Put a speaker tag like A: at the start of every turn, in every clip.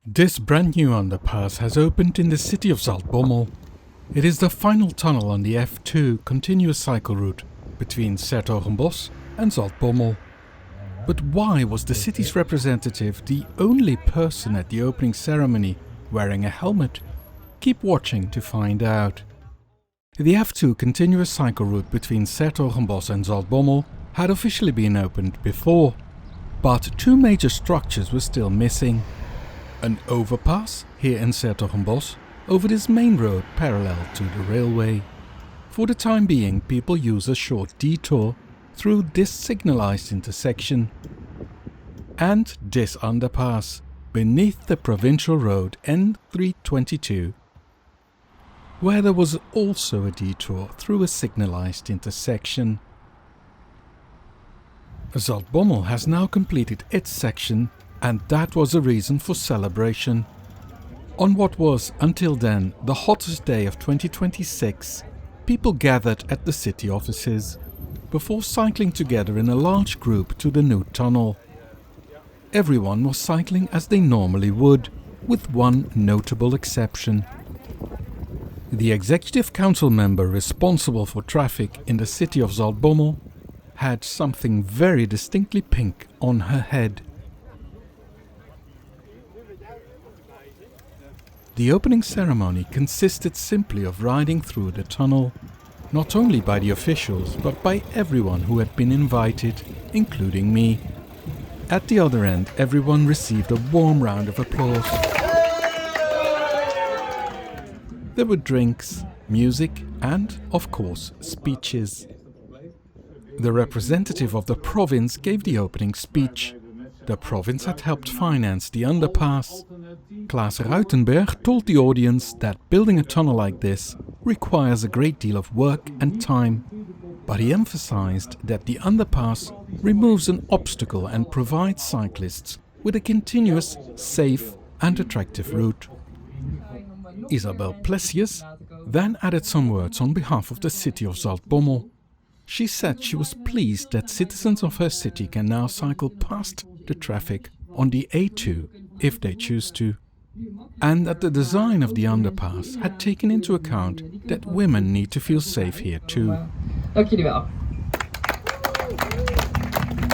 A: This brand new underpass has opened in the city of Zaltbommel. It is the final tunnel on the F2 continuous cycle route between s-Hertogenbosch and Zaltbommel. But why was the city's representative the only person at the opening ceremony wearing a helmet? Keep watching to find out. The F2 continuous cycle route between s-Hertogenbosch and Zaltbommel had officially been opened before, but two major structures were still missing. An overpass here in s-Hertogenbosch over this main road parallel to the railway. For the time being, people use a short detour through this signalised intersection. And this underpass beneath the provincial road N322, where there was also a detour through a signalised intersection. Zaltbommel has now completed its section, and that was a reason for celebration. On what was, until then, the hottest day of 2026, people gathered at the city offices, before cycling together in a large group to the new tunnel. Everyone was cycling as they normally would, with one notable exception. The executive council member responsible for traffic in the city of Zaltbommel had something very distinctly pink on her head. The opening ceremony consisted simply of riding through the tunnel, not only by the officials but by everyone who had been invited, including me. At the other end, everyone received a warm round of applause. There were drinks, music and, of course, speeches. The representative of the province gave the opening speech. The province had helped finance the underpass. s-Hertogenbosch told the audience that building a tunnel like this requires a great deal of work and time, but he emphasized that the underpass removes an obstacle and provides cyclists with a continuous, safe and attractive route. Isabel Plessius then added some words on behalf of the city of Zaltbommel. She said she was pleased that citizens of her city can now cycle past the traffic on the A2 if they choose to, and that the design of the underpass had taken into account that women need to feel safe here too.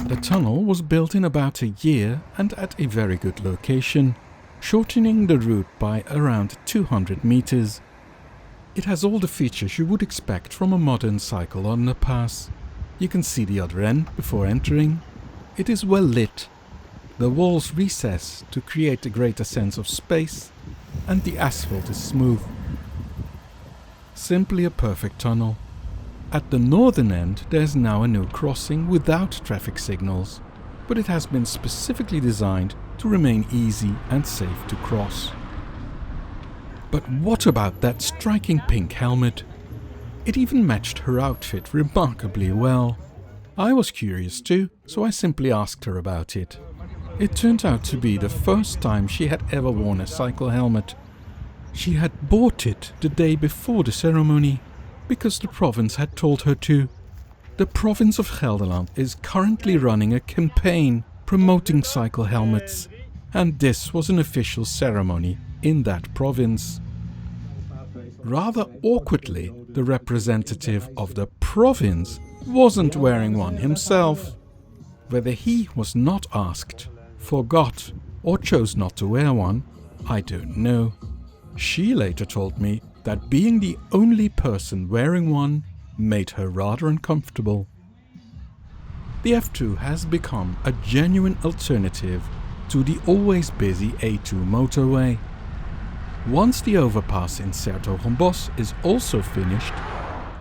A: The tunnel was built in about a year and at a very good location, shortening the route by around 200 meters. It has all the features you would expect from a modern cycle underpass. You can see the other end before entering. It is well lit. The walls recess to create a greater sense of space, and the asphalt is smooth. Simply a perfect tunnel. At the northern end there is now a new crossing without traffic signals, but it has been specifically designed to remain easy and safe to cross. But what about that striking pink helmet? It even matched her outfit remarkably well. I was curious too, so I simply asked her about it. It turned out to be the first time she had ever worn a cycle helmet. She had bought it the day before the ceremony, because the province had told her to. The Province of Gelderland is currently running a campaign promoting cycle helmets, and this was an official ceremony in that province. Rather awkwardly, the representative of the province wasn't wearing one himself. Whether he was not asked, forgot, or chose not to wear one, I don't know. She later told me that being the only person wearing one made her rather uncomfortable. The F2 has become a genuine alternative to the always busy A2 motorway. Once the overpass in s-Hertogenbosch is also finished,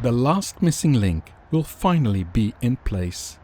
A: the last missing link will finally be in place.